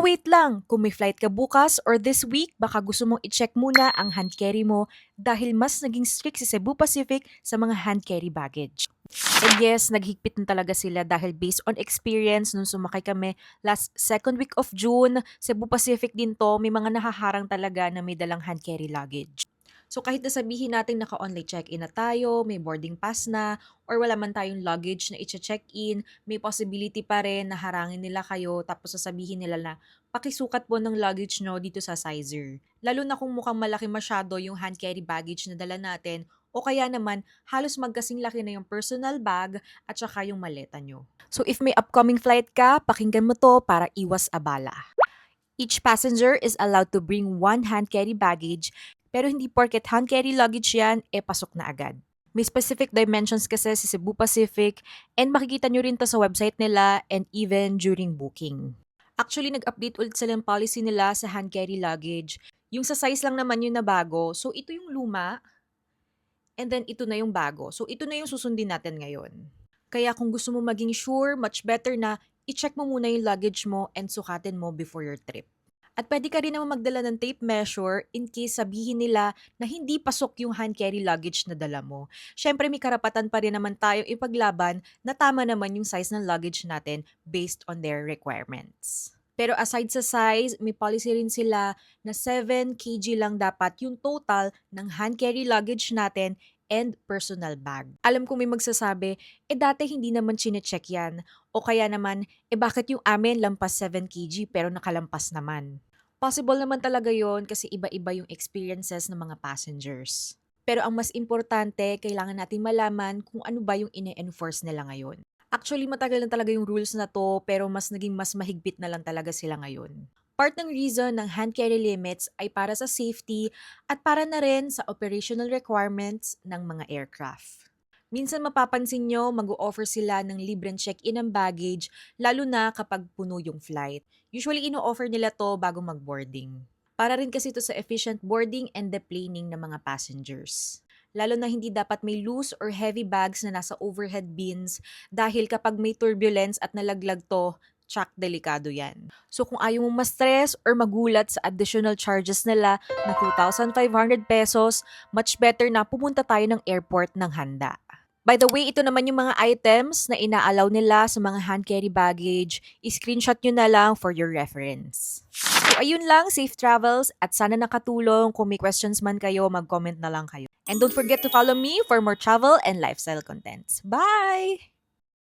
wait lang! Kung may flight ka bukas or this week, baka gusto mong i-check muna ang hand carry mo dahil mas naging strict si Cebu Pacific sa mga hand carry baggage. And yes, naghigpit na talaga sila dahil based on experience nung sumakay kami last second week of June, Cebu Pacific din to, may mga nahaharang talaga na may dalang hand carry luggage. So kahit na sabihin natin naka-online check-in na tayo, may boarding pass na, or wala man tayong luggage na i-check-in, may possibility pa rin na harangin nila kayo tapos sasabihin nila na pakisukat po ng luggage nyo dito sa sizer. Lalo na kung mukhang malaki masyado yung hand carry baggage na dala natin o kaya naman halos magkasing laki na yung personal bag at saka yung maleta nyo. So if may upcoming flight ka, pakinggan mo to para iwas abala. Each passenger is allowed to bring one hand carry baggage pero hindi porket hand carry luggage yan, pasok na agad. May specific dimensions kasi sa Cebu Pacific and makikita nyo rin to sa website nila and even during booking. Actually, nag-update ulit sila ng policy nila sa hand carry luggage. Yung sa size lang naman yun na bago. So, ito yung luma and then ito na yung bago. So, ito na yung susundin natin ngayon. Kaya kung gusto mo maging sure, much better na i-check mo muna yung luggage mo and sukatin mo before your trip. At pwede ka rin naman magdala ng tape measure in case sabihin nila na hindi pasok yung hand carry luggage na dala mo. Siyempre may karapatan pa rin naman tayong ipaglaban na tama naman yung size ng luggage natin based on their requirements. Pero aside sa size, may policy rin sila na 7 kg lang dapat yung total ng hand carry luggage natin and personal bag. Alam kong may magsasabi, dati hindi naman chine-check yan. O kaya naman, bakit yung amin lampas 7 kg pero nakalampas naman? Possible naman talaga yon kasi iba-iba yung experiences ng mga passengers. Pero ang mas importante, kailangan nating malaman kung ano ba yung ine-enforce nila ngayon. Actually, matagal na talaga yung rules na to pero mas naging mas mahigpit na lang talaga sila ngayon. Part ng reason ng hand carry limits ay para sa safety at para na rin sa operational requirements ng mga aircraft. Minsan mapapansin nyo, mag-o-offer sila ng libreng check-in ng baggage lalo na kapag puno yung flight. Usually ino-offer nila to bago mag-boarding. Para rin kasi ito sa efficient boarding and deplaning ng mga passengers. Lalo na hindi dapat may loose or heavy bags na nasa overhead bins dahil kapag may turbulence at nalaglag to, tsak delikado yan. So kung ayaw mong ma-stress or magulat sa additional charges nila na 2,500 pesos, much better na pumunta tayo ng airport ng handa. By the way, ito naman yung mga items na ina-allow nila sa mga hand carry baggage. I-screenshot nyo na lang for your reference. So ayun lang, safe travels at sana nakatulong. Kung may questions man kayo, mag-comment na lang kayo. And don't forget to follow me for more travel and lifestyle contents. Bye!